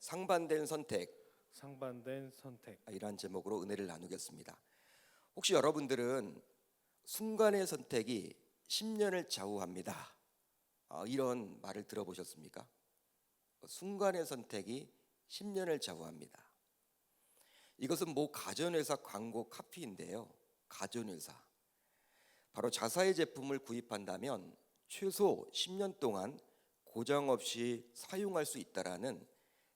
상반된 선택, 상반된 선택. 이란 제목으로 은혜를 나누겠습니다. 혹시 여러분들은 순간의 선택이 10년을 좌우합니다, 이런 말을 들어보셨습니까? 순간의 선택이 10년을 좌우합니다. 이것은 모 가전회사 광고 카피인데요. 가전회사. 바로 자사의 제품을 구입한다면 최소 10년 동안 고장 없이 사용할 수 있다라는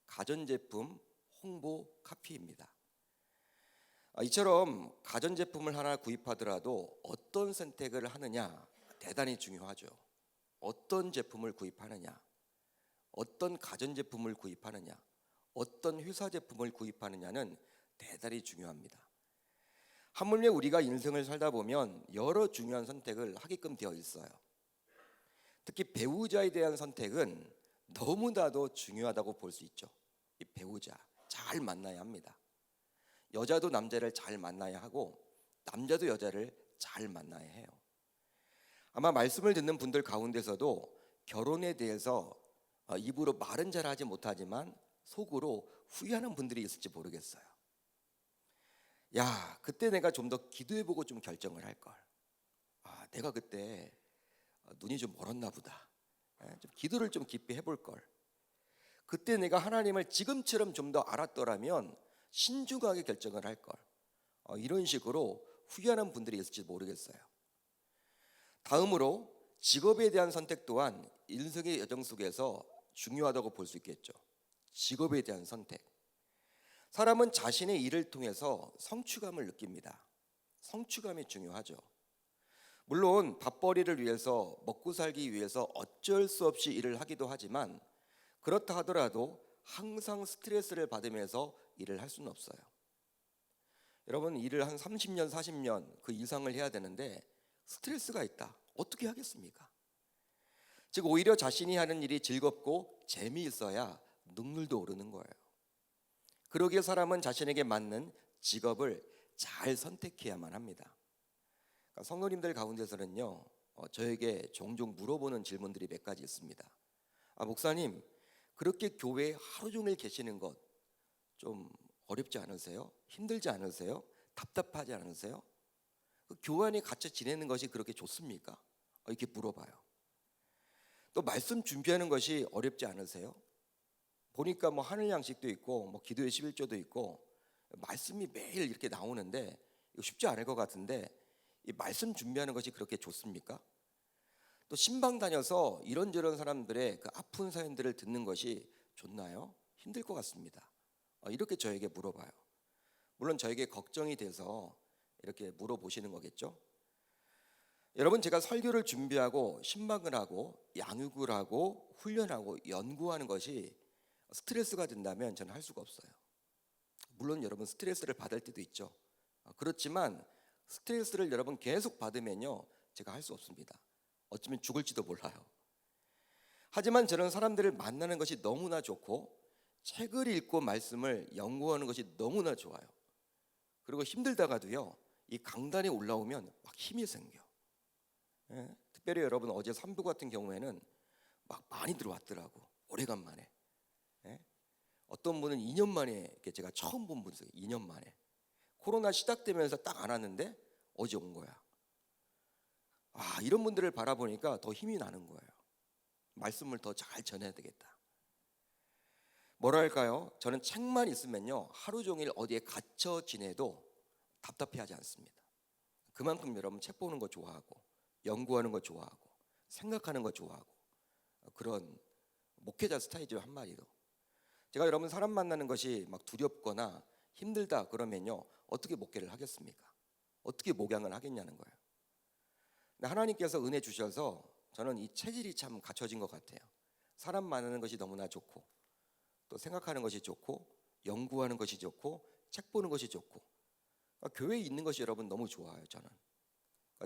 가전제품 홍보 카피입니다. 이처럼 가전제품을 하나 구입하더라도 어떤 선택을 하느냐 대단히 중요하죠. 어떤 제품을 구입하느냐, 어떤 가전제품을 구입하느냐, 어떤 회사 제품을 구입하느냐는 대단히 중요합니다. 하물며 우리가 인생을 살다 보면 여러 중요한 선택을 하게끔 되어 있어요. 특히 배우자에 대한 선택은 너무나도 중요하다고 볼 수 있죠. 이 배우자 잘 만나야 합니다. 여자도 남자를 잘 만나야 하고 남자도 여자를 잘 만나야 해요. 아마 말씀을 듣는 분들 가운데서도 결혼에 대해서 입으로 말은 잘 하지 못하지만 속으로 후회하는 분들이 있을지 모르겠어요. 야, 그때 내가 좀 더 기도해보고 좀 결정을 할 걸. 내가 그때 눈이 좀 멀었나 보다. 좀 기도를 좀 깊이 해볼 걸. 그때 내가 하나님을 지금처럼 좀 더 알았더라면 신중하게 결정을 할 걸. 이런 식으로 후회하는 분들이 있을지 모르겠어요. 다음으로 직업에 대한 선택 또한 인생의 여정 속에서 중요하다고 볼 수 있겠죠. 직업에 대한 선택. 사람은 자신의 일을 통해서 성취감을 느낍니다. 성취감이 중요하죠. 물론 밥벌이를 위해서, 먹고 살기 위해서 어쩔 수 없이 일을 하기도 하지만 그렇다 하더라도 항상 스트레스를 받으면서 일을 할 수는 없어요. 여러분, 일을 한 30년, 40년 그 이상을 해야 되는데 스트레스가 있다. 어떻게 하겠습니까? 즉 오히려 자신이 하는 일이 즐겁고 재미있어야 능률도 오르는 거예요. 그러기에 사람은 자신에게 맞는 직업을 잘 선택해야만 합니다. 그러니까 성도님들 가운데서는요, 저에게 종종 물어보는 질문들이 몇 가지 있습니다. 목사님, 그렇게 교회에 하루 종일 계시는 것 좀 어렵지 않으세요? 힘들지 않으세요? 답답하지 않으세요? 그 교회 안에 갇혀 지내는 것이 그렇게 좋습니까? 이렇게 물어봐요. 또 말씀 준비하는 것이 어렵지 않으세요? 보니까 뭐 하늘 양식도 있고 뭐 기도의 11조도 있고 말씀이 매일 이렇게 나오는데 이거 쉽지 않을 것 같은데 이 말씀 준비하는 것이 그렇게 좋습니까? 또 신방 다녀서 이런저런 사람들의 그 아픈 사연들을 듣는 것이 좋나요? 힘들 것 같습니다. 이렇게 저에게 물어봐요. 물론 저에게 걱정이 돼서 이렇게 물어보시는 거겠죠. 여러분, 제가 설교를 준비하고 신방을 하고 양육을 하고 훈련하고 연구하는 것이 스트레스가 된다면 저는 할 수가 없어요. 물론 여러분 스트레스를 받을 때도 있죠. 그렇지만 스트레스를 여러분 계속 받으면요, 제가 할 수 없습니다. 어쩌면 죽을지도 몰라요. 하지만 저는 사람들을 만나는 것이 너무나 좋고 책을 읽고 말씀을 연구하는 것이 너무나 좋아요. 그리고 힘들다가도요, 이 강단에 올라오면 막 힘이 생겨. 특별히 여러분 어제 3부 같은 경우에는 막 많이 들어왔더라고. 오래간만에. 어떤 분은 2년 만에, 제가 처음 본 분이세요. 2년 만에. 코로나 시작되면서 딱 안 왔는데 어제 온 거야. 이런 분들을 바라보니까 더 힘이 나는 거예요. 말씀을 더 잘 전해야 되겠다. 뭐랄까요? 저는 책만 있으면요, 하루 종일 어디에 갇혀 지내도 답답해하지 않습니다. 그만큼 여러분 책 보는 거 좋아하고 연구하는 거 좋아하고 생각하는 거 좋아하고 그런 목회자 스타일이죠. 한마디로 제가 여러분 사람 만나는 것이 막 두렵거나 힘들다 그러면요, 어떻게 목회를 하겠습니까? 어떻게 목양을 하겠냐는 거예요. 근데 하나님께서 은혜 주셔서 저는 이 체질이 참 갖춰진 것 같아요. 사람 만나는 것이 너무나 좋고 또 생각하는 것이 좋고 연구하는 것이 좋고 책 보는 것이 좋고, 그러니까 교회에 있는 것이 여러분 너무 좋아요.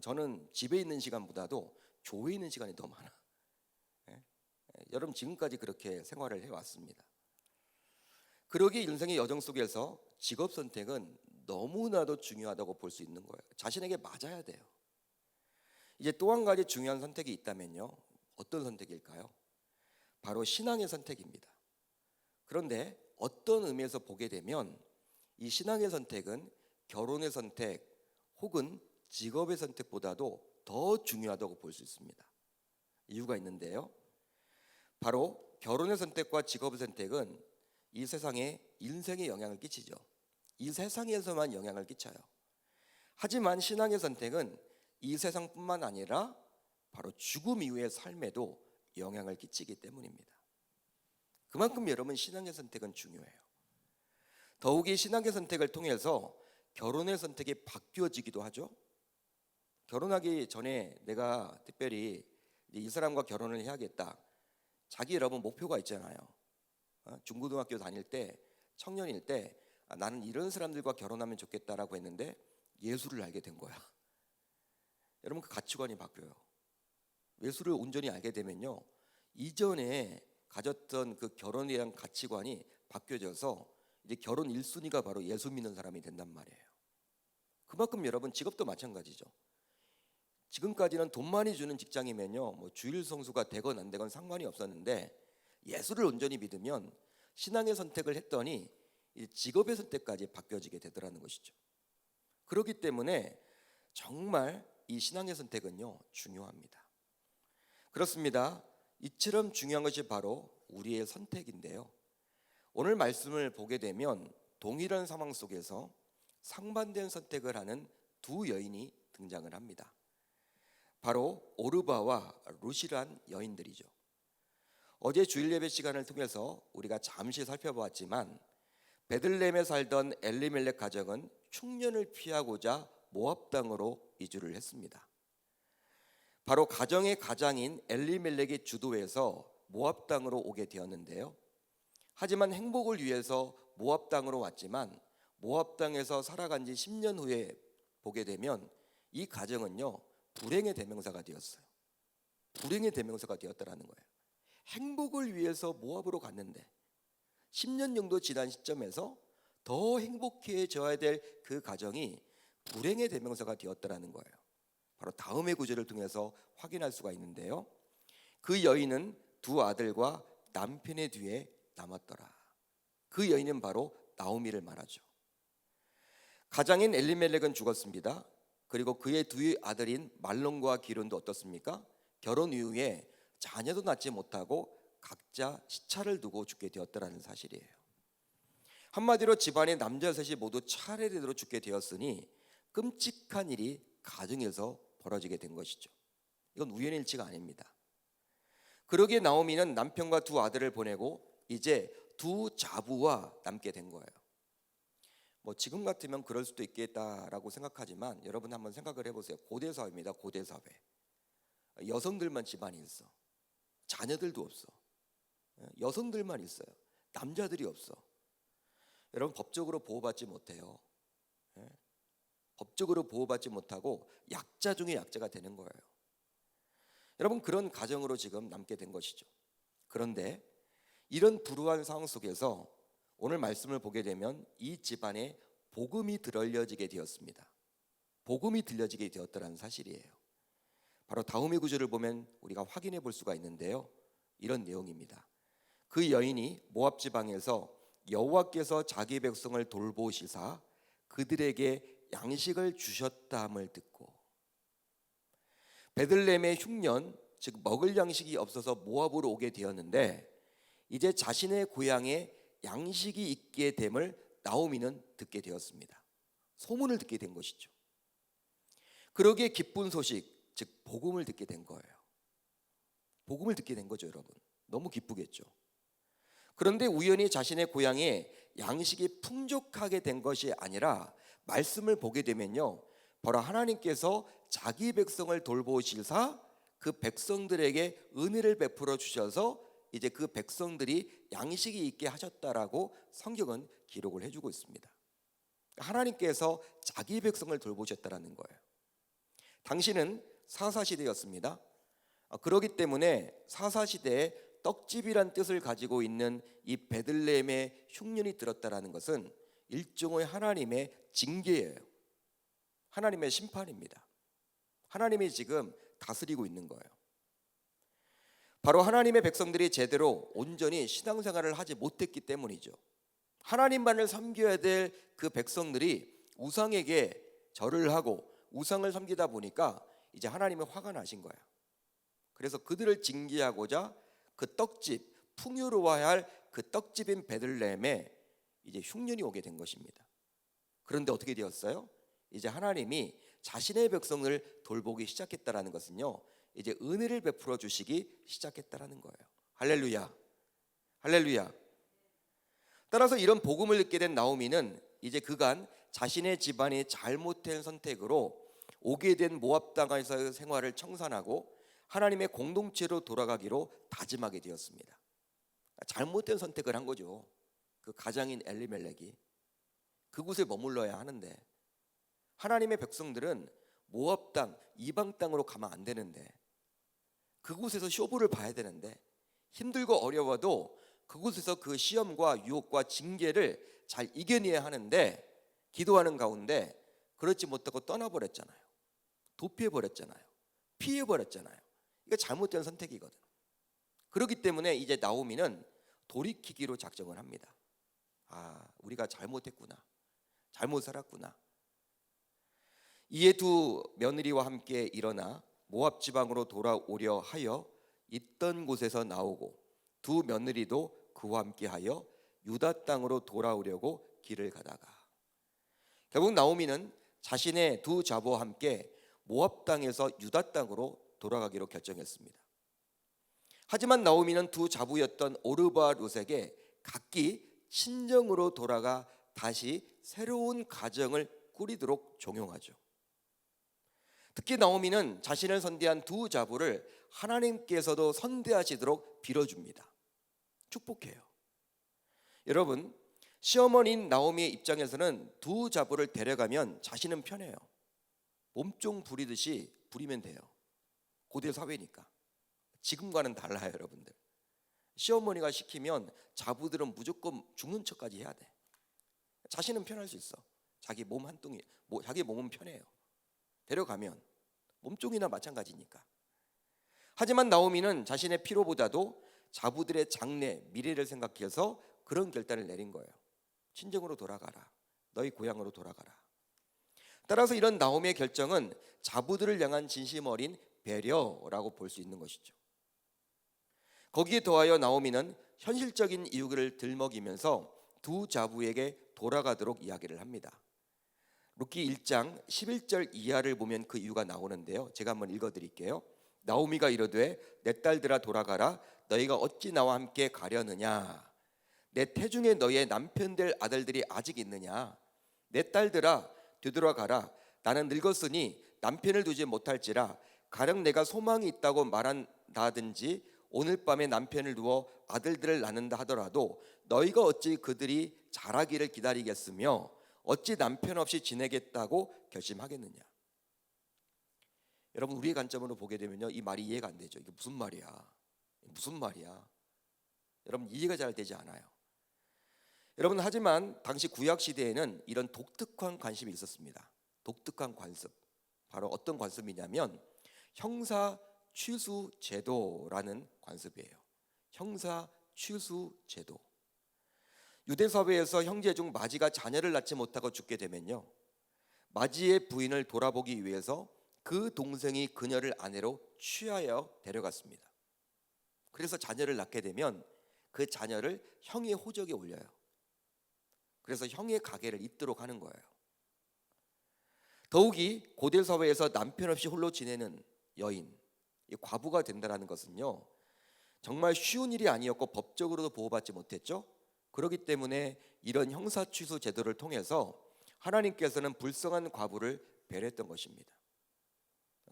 저는 집에 있는 시간보다도 교회에 있는 시간이 더 많아. 여러분 지금까지 그렇게 생활을 해왔습니다. 그러기에 인생의 여정 속에서 직업 선택은 너무나도 중요하다고 볼 수 있는 거예요. 자신에게 맞아야 돼요. 이제 또 한 가지 중요한 선택이 있다면요, 어떤 선택일까요? 바로 신앙의 선택입니다. 그런데 어떤 의미에서 보게 되면 이 신앙의 선택은 결혼의 선택 혹은 직업의 선택보다도 더 중요하다고 볼 수 있습니다. 이유가 있는데요. 바로 결혼의 선택과 직업의 선택은 이 세상에 인생에 영향을 끼치죠. 이 세상에서만 영향을 끼쳐요. 하지만 신앙의 선택은 이 세상뿐만 아니라 바로 죽음 이후의 삶에도 영향을 끼치기 때문입니다. 그만큼 여러분 신앙의 선택은 중요해요. 더욱이 신앙의 선택을 통해서 결혼의 선택이 바뀌어지기도 하죠. 결혼하기 전에 내가 특별히 이 사람과 결혼을 해야겠다. 자기 여러분 목표가 있잖아요. 중고등학교 다닐 때 청년일 때 나는 이런 사람들과 결혼하면 좋겠다라고 했는데 예수를 알게 된 거야. 여러분 그 가치관이 바뀌어요. 예수를 온전히 알게 되면요. 이전에 가졌던 그 결혼에 대한 가치관이 바뀌어져서 이제 결혼 1순위가 바로 예수 믿는 사람이 된단 말이에요. 그만큼 여러분 직업도 마찬가지죠. 지금까지는 돈 많이 주는 직장이면요, 뭐 주일 성수가 되건 안 되건 상관이 없었는데 예수를 온전히 믿으면 신앙의 선택을 했더니 이제 직업의 선택까지 바뀌어지게 되더라는 것이죠. 그렇기 때문에 정말 이 신앙의 선택은요 중요합니다. 그렇습니다. 이처럼 중요한 것이 바로 우리의 선택인데요. 오늘 말씀을 보게 되면 동일한 상황 속에서 상반된 선택을 하는 두 여인이 등장을 합니다. 바로 오르바와 루시란 여인들이죠. 어제 주일 예배 시간을 통해서 우리가 잠시 살펴보았지만 베들레헴에 살던 엘리멜렉 가정은 흉년을 피하고자 모압 땅으로 이주를 했습니다. 바로 가정의 가장인 엘리멜렉의 주도에서 모압 땅으로 오게 되었는데요. 하지만 행복을 위해서 모압 땅으로 왔지만 모압 땅에서 살아간 지 10년 후에 보게 되면 이 가정은요 불행의 대명사가 되었어요. 불행의 대명사가 되었다라는 거예요. 행복을 위해서 모압으로 갔는데 10년 정도 지난 시점에서 더 행복해져야 될 그 가정이 불행의 대명사가 되었다라는 거예요. 바로 다음의 구절을 통해서 확인할 수가 있는데요. 그 여인은 두 아들과 남편의 뒤에 남았더라. 그 여인은 바로 나오미를 말하죠. 가장인 엘리멜렉은 죽었습니다. 그리고 그의 두 아들인 말론과 기론도 어떻습니까? 결혼 이후에 자녀도 낳지 못하고 각자 시차를 두고 죽게 되었다라는 사실이에요. 한마디로 집안의 남자 셋이 모두 차례대로 죽게 되었으니 끔찍한 일이 가정에서 벌어지게 된 것이죠. 이건 우연의 일치가 아닙니다. 그러기에 나오미는 남편과 두 아들을 보내고 이제 두 자부와 남게 된 거예요. 뭐 지금 같으면 그럴 수도 있겠다라고 생각하지만 여러분 한번 생각을 해보세요. 고대 사회입니다. 고대 사회. 여성들만 집안에 있어. 자녀들도 없어. 여성들만 있어요. 남자들이 없어. 여러분 법적으로 보호받지 못해요. 법적으로 보호받지 못하고 약자 중에 약자가 되는 거예요. 여러분 그런 가정으로 지금 남게 된 것이죠. 그런데 이런 불우한 상황 속에서 오늘 말씀을 보게 되면 이 집안에 복음이 들려지게 되었습니다. 복음이 들려지게 되었다는 사실이에요. 바로 다음의 구절을 보면 우리가 확인해 볼 수가 있는데요. 이런 내용입니다. 그 여인이 모압 지방에서 여호와께서 자기 백성을 돌보시사 그들에게 양식을 주셨다함을 듣고 베들레헴의 흉년 즉 먹을 양식이 없어서 모압으로 오게 되었는데 이제 자신의 고향에 양식이 있게 됨을 나오미는 듣게 되었습니다. 소문을 듣게 된 것이죠. 그러기에 기쁜 소식 즉 복음을 듣게 된 거예요. 복음을 듣게 된 거죠, 여러분. 너무 기쁘겠죠. 그런데 우연히 자신의 고향에 양식이 풍족하게 된 것이 아니라 말씀을 보게 되면요, 바로 하나님께서 자기 백성을 돌보시사 그 백성들에게 은혜를 베풀어 주셔서 이제 그 백성들이 양식이 있게 하셨다라고 성경은 기록을 해주고 있습니다. 하나님께서 자기 백성을 돌보셨다라는 거예요. 당시는 사사시대였습니다. 그렇기 때문에 사사시대에 떡집이란 뜻을 가지고 있는 이 베들레헴의 흉년이 들었다라는 것은 일종의 하나님의 징계예요. 하나님의 심판입니다. 하나님이 지금 다스리고 있는 거예요. 바로 하나님의 백성들이 제대로 온전히 신앙생활을 하지 못했기 때문이죠. 하나님만을 섬겨야 될 그 백성들이 우상에게 절을 하고 우상을 섬기다 보니까 이제 하나님은 화가 나신 거야. 그래서 그들을 징계하고자 그 떡집, 풍요로워야 할 그 떡집인 베들레헴에 이제 흉년이 오게 된 것입니다. 그런데 어떻게 되었어요? 이제 하나님이 자신의 백성을 돌보기 시작했다라는 것은요, 이제 은혜를 베풀어 주시기 시작했다라는 거예요. 할렐루야, 할렐루야. 따라서 이런 복음을 듣게 된 나오미는 이제 그간 자신의 집안이 잘못된 선택으로 오게 된 모압 땅에서의 생활을 청산하고 하나님의 공동체로 돌아가기로 다짐하게 되었습니다. 잘못된 선택을 한 거죠. 그 가장인 엘리멜렉이 그곳에 머물러야 하는데, 하나님의 백성들은 모압 땅, 이방 땅으로 가면 안 되는데, 그곳에서 쇼부를 봐야 되는데, 힘들고 어려워도 그곳에서 그 시험과 유혹과 징계를 잘 이겨내야 하는데, 기도하는 가운데 그렇지 못하고 떠나버렸잖아요. 도피해버렸잖아요. 피해버렸잖아요. 이게 잘못된 선택이거든. 그렇기 때문에 이제 나오미는 돌이키기로 작정을 합니다. 우리가 잘못했구나, 잘못 살았구나. 이에 두 며느리와 함께 일어나 모압 지방으로 돌아오려 하여 있던 곳에서 나오고, 두 며느리도 그와 함께하여 유다 땅으로 돌아오려고 길을 가다가, 결국 나오미는 자신의 두 자부와 함께 모압 땅에서 유다 땅으로 돌아가기로 결정했습니다. 하지만 나오미는 두 자부였던 오르바와 룻에게 각기 친정으로 돌아가 다시 새로운 가정을 꾸리도록 종용하죠. 특히 나오미는 자신을 선대한 두 자부를 하나님께서도 선대하시도록 빌어줍니다. 축복해요. 여러분, 시어머니인 나오미의 입장에서는 두 자부를 데려가면 자신은 편해요. 몸종 부리듯이 부리면 돼요. 고대 사회니까. 지금과는 달라요, 여러분들. 시어머니가 시키면 자부들은 무조건 죽는 척까지 해야 돼. 자신은 편할 수 있어. 자기 몸 한 뚱이, 자기 몸은 편해요. 데려가면 몸종이나 마찬가지니까. 하지만 나오미는 자신의 피로보다도 자부들의 장래, 미래를 생각해서 그런 결단을 내린 거예요. 친정으로 돌아가라. 너희 고향으로 돌아가라. 따라서 이런 나오미의 결정은 자부들을 향한 진심 어린 배려라고 볼 수 있는 것이죠. 거기에 더하여 나오미는 현실적인 이유를 들먹이면서 두 자부에게 돌아가도록 이야기를 합니다. 룻기 1장 11절 이하를 보면 그 이유가 나오는데요, 제가 한번 읽어드릴게요. 나오미가 이르되 내 딸들아 돌아가라. 너희가 어찌 나와 함께 가려느냐? 내 태중에 너희의 남편 될 아들들이 아직 있느냐? 내 딸들아 되돌아가라. 나는 늙었으니 남편을 두지 못할지라. 가령 내가 소망이 있다고 말한다든지 오늘 밤에 남편을 두어 아들들을 낳는다 하더라도 너희가 어찌 그들이 자라기를 기다리겠으며 어찌 남편 없이 지내겠다고 결심하겠느냐? 여러분, 우리의 관점으로 보게 되면요, 이 말이 이해가 안 되죠. 이게 무슨 말이야? 무슨 말이야? 여러분, 이해가 잘 되지 않아요. 여러분, 하지만 당시 구약 시대에는 이런 독특한 관습이 있었습니다. 독특한 관습. 바로 어떤 관습이냐면 형사 취수 제도라는 관습이에요. 형사 취수 제도. 유대 사회에서 형제 중 마지가 자녀를 낳지 못하고 죽게 되면요, 마지의 부인을 돌아보기 위해서 그 동생이 그녀를 아내로 취하여 데려갔습니다. 그래서 자녀를 낳게 되면 그 자녀를 형의 호적에 올려요. 그래서 형의 가계를 잇도록 하는 거예요. 더욱이 고대 사회에서 남편 없이 홀로 지내는 여인, 이 과부가 된다는 것은요, 정말 쉬운 일이 아니었고 법적으로도 보호받지 못했죠. 그렇기 때문에 이런 형사 취소 제도를 통해서 하나님께서는 불쌍한 과부를 배려했던 것입니다.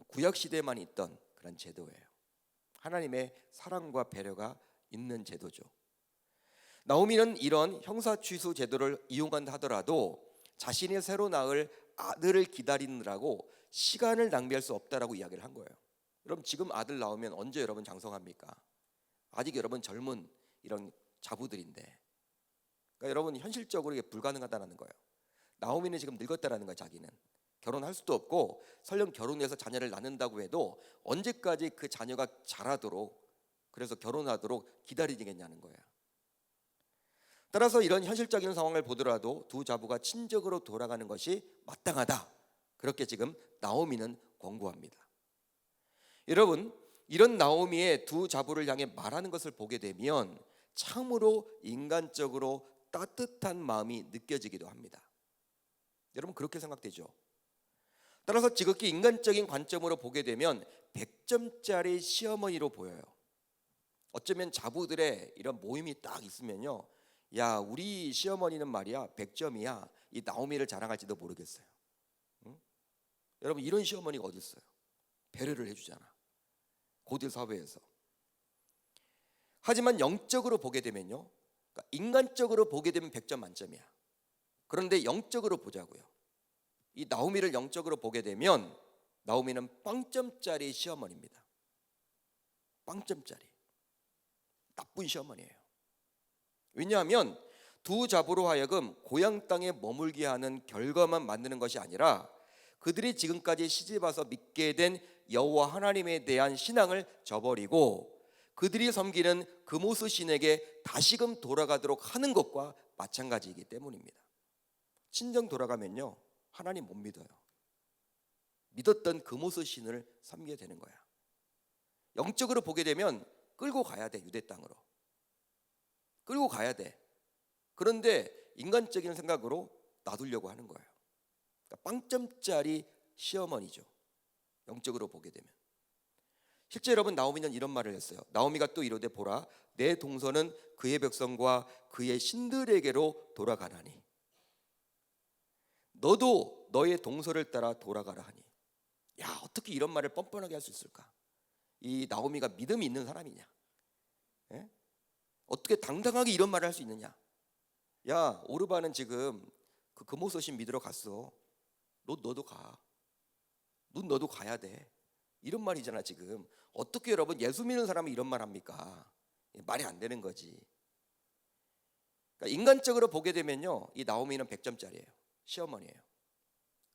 구약 시대에만 있던 그런 제도예요. 하나님의 사랑과 배려가 있는 제도죠. 나오미는 이런 형사 취소 제도를 이용한다 하더라도 자신이 새로 낳을 아들을 기다리느라고 시간을 낭비할 수 없다라고 이야기를 한 거예요. 여러분, 지금 아들 나오면 언제 여러분 장성합니까? 아직 여러분 젊은 이런 자부들인데, 그러니까 여러분 현실적으로 이게 불가능하다는 거예요. 나오미는 지금 늙었다라는 거예요. 자기는 결혼할 수도 없고 설령 결혼해서 자녀를 낳는다고 해도 언제까지 그 자녀가 자라도록, 그래서 결혼하도록 기다리겠냐는 거예요. 따라서 이런 현실적인 상황을 보더라도 두 자부가 친정으로 돌아가는 것이 마땅하다. 그렇게 지금 나오미는 권고합니다. 여러분, 이런 나오미의 두 자부를 향해 말하는 것을 보게 되면 참으로 인간적으로 따뜻한 마음이 느껴지기도 합니다. 여러분, 그렇게 생각되죠? 따라서 지극히 인간적인 관점으로 보게 되면 100점짜리 시어머니로 보여요. 어쩌면 자부들의 이런 모임이 딱 있으면요, 야, 우리 시어머니는 말이야 100점이야, 이 나오미를 자랑할지도 모르겠어요. 응? 여러분, 이런 시어머니가 어디 있어요? 배려를 해주잖아, 고대 사회에서. 하지만 영적으로 보게 되면요, 그러니까 인간적으로 보게 되면 100점 만점이야. 그런데 영적으로 보자고요. 이 나오미를 영적으로 보게 되면 나오미는 빵점짜리 시어머니입니다. 빵점짜리 나쁜 시어머니예요. 왜냐하면 두 자부로 하여금 고향 땅에 머물게 하는 결과만 만드는 것이 아니라 그들이 지금까지 시집와서 믿게 된 여호와 하나님에 대한 신앙을 저버리고 그들이 섬기는 그모스 신에게 다시금 돌아가도록 하는 것과 마찬가지이기 때문입니다. 친정 돌아가면요, 하나님 못 믿어요. 믿었던 그모스 신을 섬기게 되는 거야. 영적으로 보게 되면 끌고 가야 돼. 유대 땅으로 끌고 가야 돼. 그런데 인간적인 생각으로 놔두려고 하는 거예요. 그러니까 빵점짜리 시어머니죠, 영적으로 보게 되면. 실제 여러분, 나오미는 이런 말을 했어요. 나오미가 또 이르되 보라, 내 동서는 그의 백성과 그의 신들에게로 돌아가나니 너도 너의 동서를 따라 돌아가라 하니. 야, 어떻게 이런 말을 뻔뻔하게 할 수 있을까? 이 나오미가 믿음이 있는 사람이냐? 예? 어떻게 당당하게 이런 말을 할 수 있느냐? 야, 오르바는 지금 그 금오서신 믿으러 갔어. 너도 가. 너도 가야 돼. 이런 말이잖아 지금. 어떻게 여러분, 예수 믿는 사람이 이런 말 합니까? 말이 안 되는 거지. 그러니까 인간적으로 보게 되면요, 이 나오미는 100점짜리예요. 시어머니예요.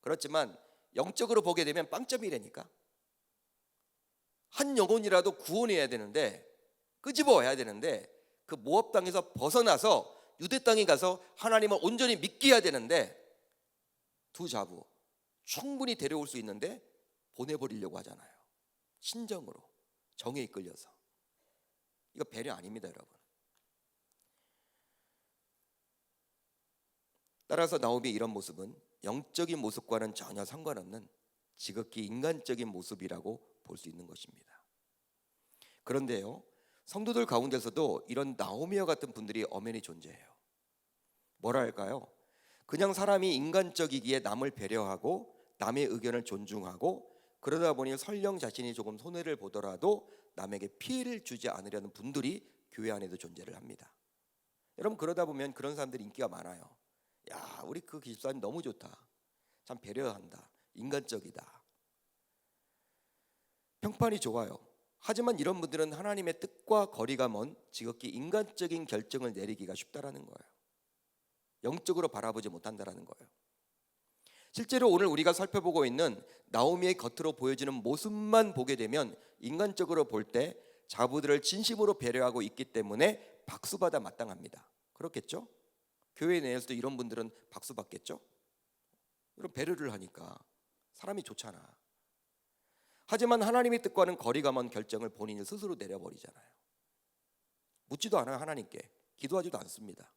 그렇지만 영적으로 보게 되면 빵점이라니까. 한 영혼이라도 구원해야 되는데, 끄집어와야 되는데, 그 모압 땅에서 벗어나서 유대 땅에 가서 하나님을 온전히 믿게 해야 되는데, 두 자부 충분히 데려올 수 있는데 보내버리려고 하잖아요. 신정으로, 정에 이끌려서. 이거 배려 아닙니다, 여러분. 따라서 나오미의 이런 모습은 영적인 모습과는 전혀 상관없는 지극히 인간적인 모습이라고 볼 수 있는 것입니다. 그런데요, 성도들 가운데서도 이런 나오미와 같은 분들이 엄연히 존재해요. 뭐라 할까요? 그냥 사람이 인간적이기에 남을 배려하고 남의 의견을 존중하고 그러다 보니 설령 자신이 조금 손해를 보더라도 남에게 피해를 주지 않으려는 분들이 교회 안에도 존재를 합니다. 여러분, 그러다 보면 그런 사람들이 인기가 많아요. 야, 우리 그 기집사님 너무 좋다. 참 배려한다. 인간적이다. 평판이 좋아요. 하지만 이런 분들은 하나님의 뜻과 거리가 먼 지극히 인간적인 결정을 내리기가 쉽다라는 거예요. 영적으로 바라보지 못한다라는 거예요. 실제로 오늘 우리가 살펴보고 있는 나오미의 겉으로 보여지는 모습만 보게 되면 인간적으로 볼 때 자부들을 진심으로 배려하고 있기 때문에 박수받아 마땅합니다. 그렇겠죠? 교회 내에서도 이런 분들은 박수 받겠죠? 이런 배려를 하니까 사람이 좋잖아. 하지만 하나님의 뜻과는 거리가 먼 결정을 본인이 스스로 내려버리잖아요. 묻지도 않아요. 하나님께 기도하지도 않습니다.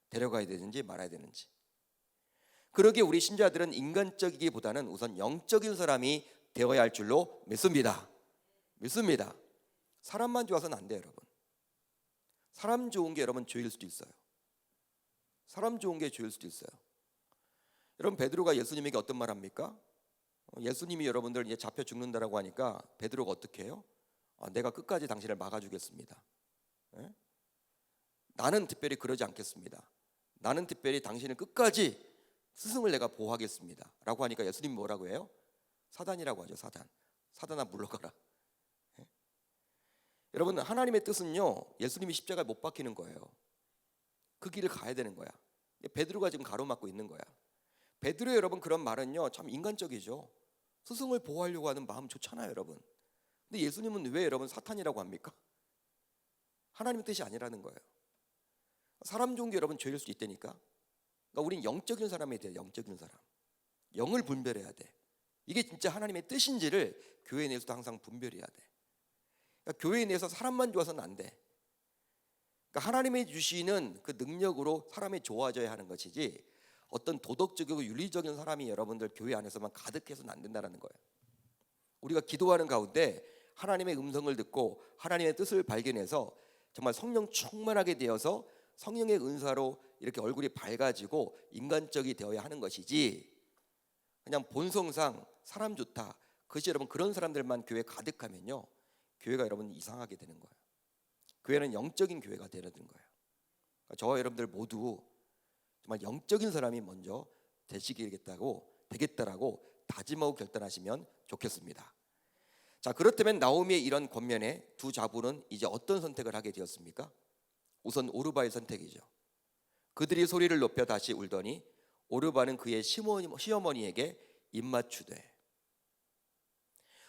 데려가야 되는지 말아야 되는지. 그러기에 우리 신자들은 인간적이기보다는 우선 영적인 사람이 되어야 할 줄로 믿습니다. 사람만 좋아서는 안 돼요, 여러분. 사람 좋은 게 여러분 죄일 수도 있어요. 사람 좋은 게 죄일 수도 있어요. 여러분, 베드로가 예수님에게 어떤 말 합니까? 예수님이 여러분들 이제 잡혀 죽는다라고 하니까 베드로가 어떻게 해요? 내가 끝까지 당신을 막아주겠습니다. 예? 나는 특별히 그러지 않겠습니다. 나는 특별히 당신을 끝까지 스승을 내가 보호하겠습니다 라고 하니까 예수님이 뭐라고 해요? 사단이라고 하죠. 사단아 물러가라. 예? 여러분, 하나님의 뜻은요, 예수님이 십자가에 못 박히는 거예요. 그 길을 가야 되는 거야. 베드로가 지금 가로막고 있는 거야. 베드로의 여러분 그런 말은요, 참 인간적이죠. 스승을 보호하려고 하는 마음 좋잖아요, 여러분. 근데 예수님은 왜 여러분 사탄이라고 합니까? 하나님의 뜻이 아니라는 거예요. 사람 좋은 게 여러분 죄일 수 있다니까. 그러니까 우린 영적인 사람이 돼요. 영적인 사람. 영을 분별해야 돼. 이게 진짜 하나님의 뜻인지를 교회 내에서도 항상 분별해야 돼. 그러니까 교회 내에서 사람만 좋아서는 안 돼. 그러니까 하나님이 주시는 그 능력으로 사람이 좋아져야 하는 것이지, 어떤 도덕적이고 윤리적인 사람이 여러분들 교회 안에서만 가득해서는 안 된다는 거예요. 우리가 기도하는 가운데 하나님의 음성을 듣고 하나님의 뜻을 발견해서 정말 성령 충만하게 되어서 성령의 은사로 이렇게 얼굴이 밝아지고 인간적이 되어야 하는 것이지, 그냥 본성상 사람 좋다, 그것이 여러분 그런 사람들만 교회 가득하면요, 교회가 여러분 이상하게 되는 거예요. 교회는 영적인 교회가 되는 거예요. 그러니까 저와 여러분들 모두 정말 영적인 사람이 먼저 되겠다라고 다짐하고 결단하시면 좋겠습니다. 자, 그렇다면 나오미의 이런 권면에 두 자부는 이제 어떤 선택을 하게 되었습니까? 우선 오르바의 선택이죠. 그들이 소리를 높여 다시 울더니 오르바는 그의 시어머니에게 입맞추되.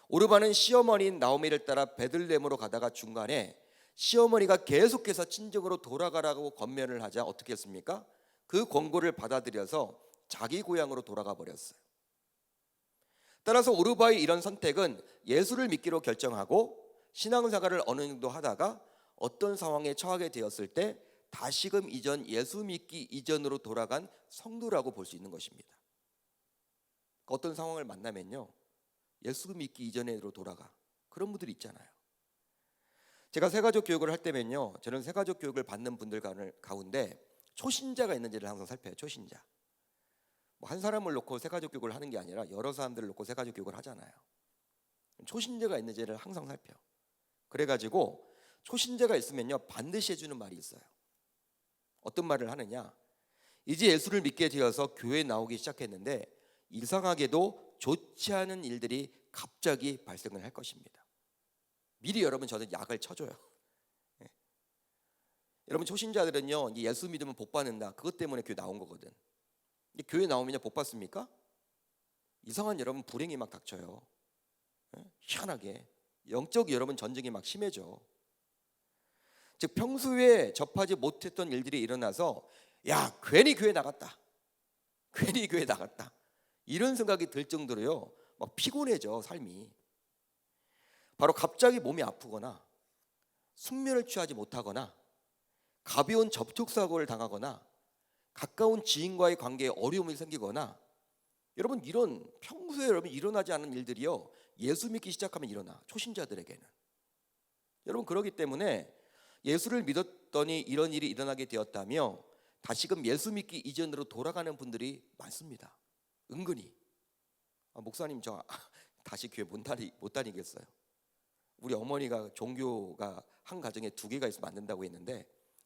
오르바는 시어머니인 나오미를 따라 베들레헴으로 가다가 중간에 시어머니가 계속해서 친정으로 돌아가라고 권면을 하자 어떻게 했습니까? 그 권고를 받아들여서 자기 고향으로 돌아가 버렸어요. 따라서 오르바의 이런 선택은 예수를 믿기로 결정하고 신앙생활을 어느 정도 하다가 어떤 상황에 처하게 되었을 때 다시금 이전 예수 믿기 이전으로 돌아간 성도라고 볼 수 있는 것입니다. 어떤 상황을 만나면요, 예수 믿기 이전으로 돌아가, 그런 분들이 있잖아요. 제가 새가족 교육을 할 때면요, 저는 새가족 교육을 받는 분들 가운데 초신자가 있는지를 항상 살펴요. 초신자. 한 사람을 놓고 새가족 교육을 하는 게 아니라 여러 사람들을 놓고 새가족 교육을 하잖아요. 초신자가 있는지를 항상 살펴요. 그래가지고 초신자가 있으면요, 반드시 해주는 말이 있어요. 어떤 말을 하느냐, 이제 예수를 믿게 되어서 교회에 나오기 시작했는데 이상하게도 좋지 않은 일들이 갑자기 발생을 할 것입니다. 미리 여러분 저는 약을 쳐줘요. 여러분 초신자들은요, 예수 믿으면 복 받는다, 그것 때문에 교회 나온 거거든. 교회 나오면 복 받습니까? 이상한 여러분 불행이 막 닥쳐요. 희한하게 영적 여러분 전쟁이 막 심해져. 즉 평소에 접하지 못했던 일들이 일어나서 야, 괜히 교회 나갔다, 괜히 교회 나갔다, 이런 생각이 들 정도로요, 막 피곤해져 삶이. 바로 갑자기 몸이 아프거나 숙면을 취하지 못하거나 가벼운 접촉사고를 당하거나 가까운 지인과의 관계에 어려움이 생기거나, 여러분 이런 평소에 여러분 일어나지 않은 일들이요, 예수 믿기 시작하면 일어나. 초신자들에게는. 여러분 그렇기 때문에 예수를 믿었더니 이런 일이 일어나게 되었다며 다시금 예수 믿기 이전으로 돌아가는 분들이 많습니다. 은근히. 목사님 저 다시 교회 못 다니겠어요. 우리 어머니가 종교가 한 가정에 2개가 있으면 안 된다고 했는데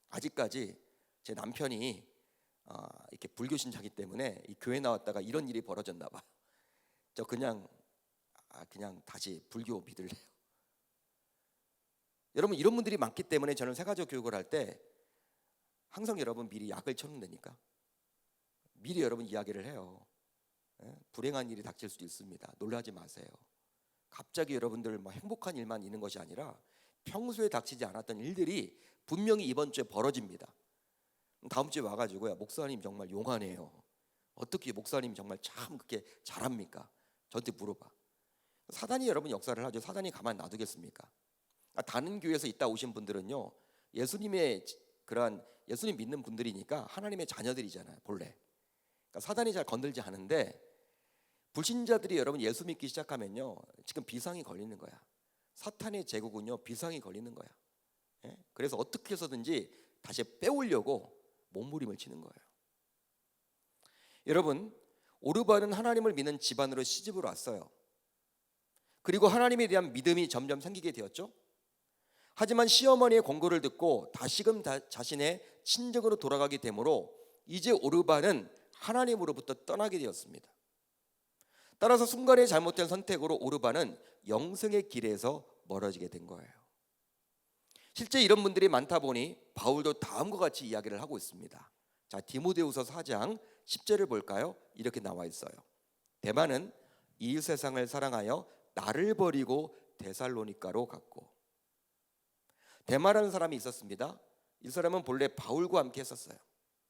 아직까지 제 남편이 이렇게 불교 신자이기 때문에 이 교회 나왔다가 이런 일이 벌어졌나 봐. 저 그냥 다시 불교 믿을래요. 여러분 이런 분들이 많기 때문에 저는 새가족 교육을 할 때 항상 여러분 미리 약을 쳐놓는다니까. 미리 여러분 이야기를 해요. 불행한 일이 닥칠 수도 있습니다. 놀라지 마세요. 갑자기 여러분들 행복한 일만 있는 것이 아니라 평소에 닥치지 않았던 일들이 분명히 이번 주에 벌어집니다. 다음 주에 와가지고요, 목사님 정말 용하네요, 어떻게 목사님 정말 참 그렇게 잘합니까? 저한테 물어봐. 사단이 여러분 역사를 하죠. 사단이 가만 놔두겠습니까? 다른 교회에서 있다 오신 분들은요, 예수님의 그러한 예수님 믿는 분들이니까 하나님의 자녀들이잖아요 본래. 그러니까 사단이 잘 건들지 않은데 불신자들이 여러분 예수 믿기 시작하면요, 지금 비상이 걸리는 거야. 사탄의 제국은요 비상이 걸리는 거야. 그래서 어떻게 해서든지 다시 빼오려고 몸부림을 치는 거예요. 여러분 오르바는 하나님을 믿는 집안으로 시집을 왔어요. 그리고 하나님에 대한 믿음이 점점 생기게 되었죠. 하지만 시어머니의 권고를 듣고 다시금 자신의 친정으로 돌아가게 되므로 이제 오르바는 하나님으로부터 떠나게 되었습니다. 따라서 순간의 잘못된 선택으로 오르바는 영생의 길에서 멀어지게 된 거예요. 실제 이런 분들이 많다 보니 바울도 다음과 같이 이야기를 하고 있습니다. 자, 디모데후서 4장 10절을 볼까요? 이렇게 나와 있어요. 데마는 이 세상을 사랑하여 나를 버리고 데살로니가로 갔고. 데마라는 사람이 있었습니다. 이 사람은 본래 바울과 함께 했었어요.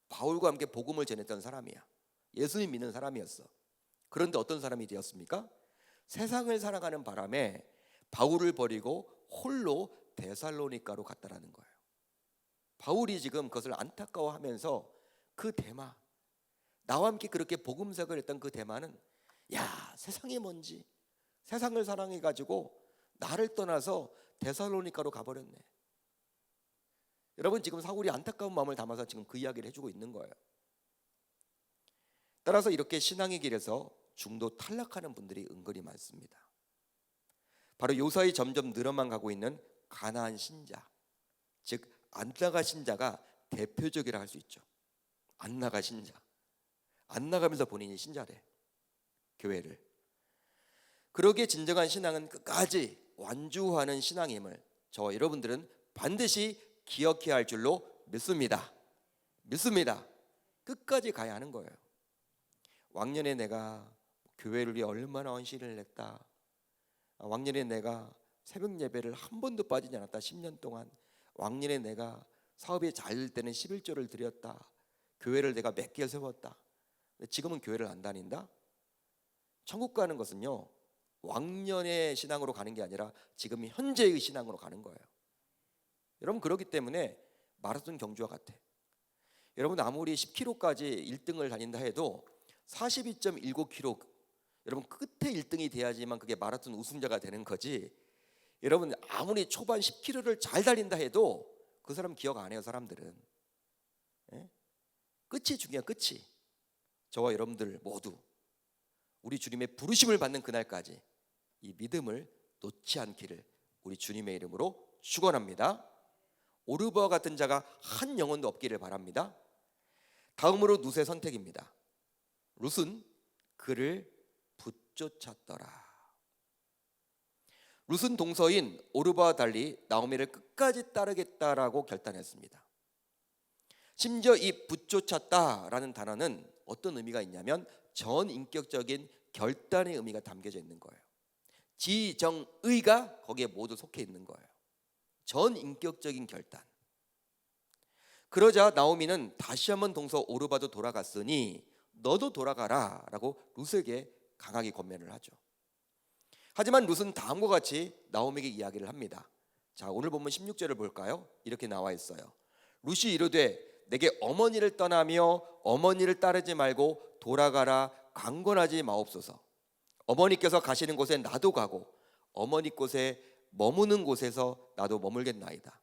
바울과 함께 복음을 전했던 사람이야. 예수님 믿는 사람이었어. 그런데 어떤 사람이 되었습니까? 세상을 살아가는 바람에 바울을 버리고 홀로 데살로니가로 갔다라는 거예요. 바울이 지금 그것을 안타까워하면서 그 데마, 나와 함께 그렇게 복음색을 했던 그 데마는 야, 세상이 뭔지, 세상을 사랑해가지고 나를 떠나서 데살로니가로 가버렸네. 여러분, 지금 사울이 안타까운 마음을 담아서 지금 그 이야기를 해주고 있는 거예요. 따라서 이렇게 신앙의 길에서 중도 탈락하는 분들이 은근히 많습니다. 바로 요사이 점점 늘어만 가고 있는 가나안 신자, 즉 안 나가 신자가 대표적이라 할 수 있죠. 안 나가 신자, 안 나가면서 본인이 신자래, 교회를. 그러기에 진정한 신앙은 끝까지 완주하는 신앙임을 저와 여러분들은 반드시 기억해야 할 줄로 믿습니다. 끝까지 가야 하는 거예요. 왕년에 내가 교회를 위해 얼마나 헌신을 했다. 왕년에 내가 새벽 예배를 한 번도 빠지지 않았다. 10년 동안. 왕년에 내가 사업이 잘 될 때는 11조를 드렸다. 교회를 내가 몇 개 세웠다. 근데 지금은 교회를 안 다닌다? 천국 가는 것은요, 왕년의 신앙으로 가는 게 아니라 지금 현재의 신앙으로 가는 거예요. 여러분, 그렇기 때문에 마라톤 경주와 같아. 여러분, 아무리 10km까지 1등을 다닌다 해도 42.19km, 여러분 끝에 1등이 돼야지만 그게 마라톤 우승자가 되는 거지. 여러분, 아무리 초반 10km를 잘 달린다 해도 그 사람 기억 안 해요, 사람들은. 예? 끝이 중요해요, 끝이. 저와 여러분들 모두 우리 주님의 부르심을 받는 그날까지 이 믿음을 놓지 않기를 우리 주님의 이름으로 축원합니다. 오르바와 같은 자가 한 영혼도 없기를 바랍니다. 다음으로 룻의 선택입니다. 룻은 그를 붙쫓았더라. 룻은 동서인 오르바와 달리 나오미를 끝까지 따르겠다라고 결단했습니다. 심지어 이 붙쫓았다라는 단어는 어떤 의미가 있냐면 전인격적인 결단의 의미가 담겨져 있는 거예요. 지정의가 거기에 모두 속해 있는 거예요. 전인격적인 결단. 그러자 나오미는 다시 한번 동서 오르바도 돌아갔으니 너도 돌아가라 라고 룻에게 강하게 권면을 하죠. 하지만 룻은 다음과 같이 나오미에게 이야기를 합니다. 자, 오늘 본문 16절을 볼까요? 이렇게 나와 있어요. 룻이 이르되 내게 어머니를 떠나며 어머니를 따르지 말고 돌아가라 강권하지 마옵소서. 어머니께서 가시는 곳에 나도 가고 어머니 곳에 머무는 곳에서 나도 머물겠나이다.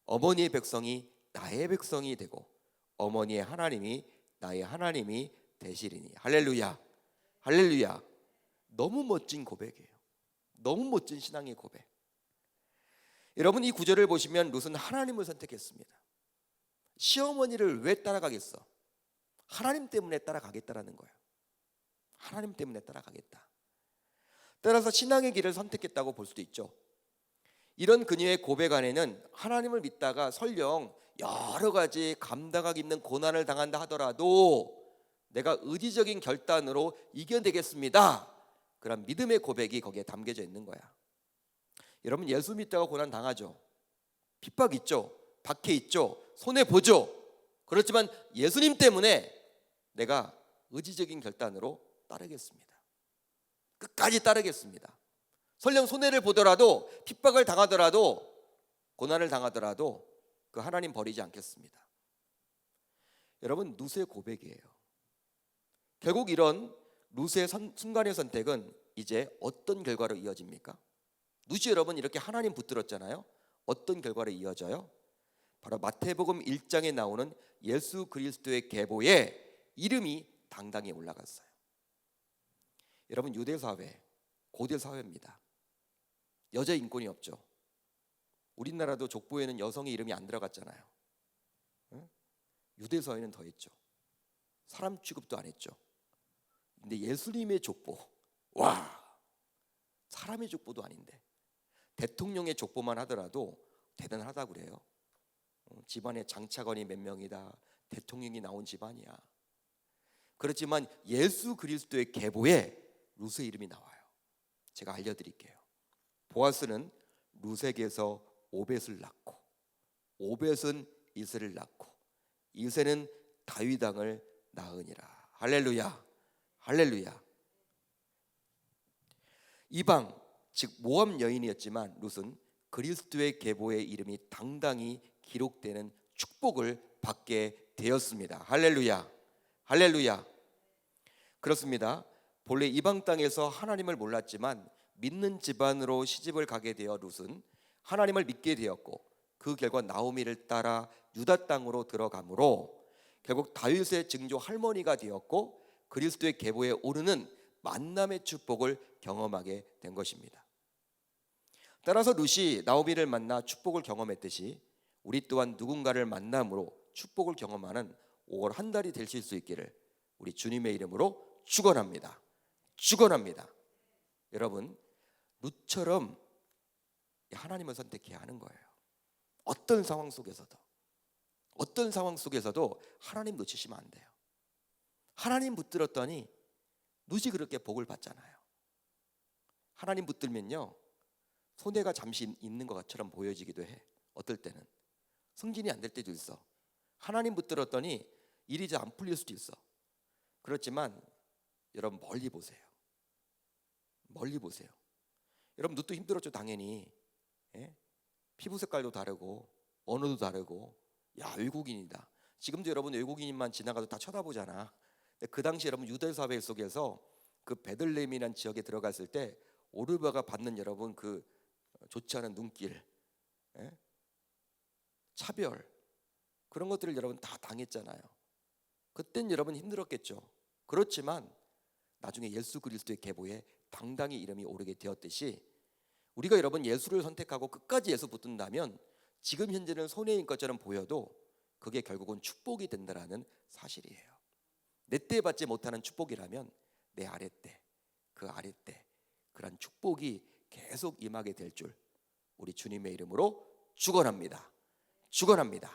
어머니의 백성이 나의 백성이 되고 어머니의 하나님이 나의 하나님이 되시리니. 할렐루야, 할렐루야. 너무 멋진 고백이에요. 너무 멋진 신앙의 고백. 여러분, 이 구절을 보시면 룻은 하나님을 선택했습니다. 시어머니를 왜 따라가겠어? 하나님 때문에 따라가겠다라는 거예요. 하나님 때문에 따라가겠다. 따라서 신앙의 길을 선택했다고 볼 수도 있죠. 이런 그녀의 고백 안에는 하나님을 믿다가 설령 여러 가지 감당하기 힘든 고난을 당한다 하더라도 내가 의지적인 결단으로 이겨내겠습니다, 그런 믿음의 고백이 거기에 담겨져 있는 거야. 여러분, 예수 믿다가 고난 당하죠. 핍박 있죠. 박해 있죠. 손해 보죠. 그렇지만 예수님 때문에 내가 의지적인 결단으로 따르겠습니다. 끝까지 따르겠습니다. 설령 손해를 보더라도, 핍박을 당하더라도, 고난을 당하더라도 그 하나님 버리지 않겠습니다. 여러분, 룻의 고백이에요. 결국 이런 룻의 순간의 선택은 이제 어떤 결과로 이어집니까? 룻이 여러분 이렇게 하나님 붙들었잖아요. 어떤 결과로 이어져요? 바로 마태복음 1장에 나오는 예수 그리스도의 계보에 이름이 당당히 올라갔어요. 여러분, 유대사회, 고대사회입니다. 여자 인권이 없죠. 우리나라도 족보에는 여성의 이름이 안 들어갔잖아요. 응? 유대사회는 더 했죠. 사람 취급도 안 했죠. 근데 예수님의 족보, 와, 사람의 족보도 아닌데 대통령의 족보만 하더라도 대단하다고 그래요. 집안에 장차관이 몇 명이다, 대통령이 나온 집안이야. 그렇지만 예수 그리스도의 계보에 룻의 이름이 나와요. 제가 알려드릴게요. 보아스는 룻에게서 오벳을 낳고 오벳은 이새를 낳고 이새는 다윗 왕을 낳으니라. 할렐루야. 할렐루야. 이방 즉 모압 여인이었지만 룻은 그리스도의 계보의 이름이 당당히 기록되는 축복을 받게 되었습니다. 할렐루야. 할렐루야. 그렇습니다. 본래 이방 땅에서 하나님을 몰랐지만 믿는 집안으로 시집을 가게 되어 룻은 하나님을 믿게 되었고 그 결과 나오미를 따라 유다 땅으로 들어가므로 결국 다윗의 증조 할머니가 되었고 그리스도의 계보에 오르는 만남의 축복을 경험하게 된 것입니다. 따라서 룻이 나오미를 만나 축복을 경험했듯이 우리 또한 누군가를 만남으로 축복을 경험하는 5월 한 달이 되실 수 있기를 우리 주님의 이름으로 축원합니다. 축원합니다. 여러분, 룻처럼 하나님을 선택해야 하는 거예요. 어떤 상황 속에서도 하나님 놓치시면 안 돼요. 하나님 붙들었더니 룻이 그렇게 복을 받잖아요. 하나님 붙들면요 손해가 잠시 있는 것처럼 보여지기도 해. 어떨 때는 승진이 안 될 때도 있어. 하나님 붙들었더니 일이 잘 안 풀릴 수도 있어. 그렇지만 여러분 멀리 보세요. 멀리 보세요. 여러분 룻도 힘들었죠 당연히. 예? 피부 색깔도 다르고 언어도 다르고 야 외국인이다. 지금도 여러분 외국인만 지나가도 다 쳐다보잖아. 근데 그 당시 여러분 유대 사회 속에서 그 베들레헴이라는 지역에 들어갔을 때 오르바가 받는 여러분 그 좋지 않은 눈길, 예? 차별 그런 것들을 여러분 다 당했잖아요. 그땐 여러분 힘들었겠죠. 그렇지만 나중에 예수 그리스도의 계보에 당당히 이름이 오르게 되었듯이 우리가 여러분 예수를 선택하고 끝까지 예수 붙든다면 지금 현재는 손해인 것처럼 보여도 그게 결국은 축복이 된다라는 사실이에요. 내 때 받지 못하는 축복이라면 내 아래 때, 그 아래 때 그런 축복이 계속 임하게 될 줄 우리 주님의 이름으로 축원합니다. 축원합니다.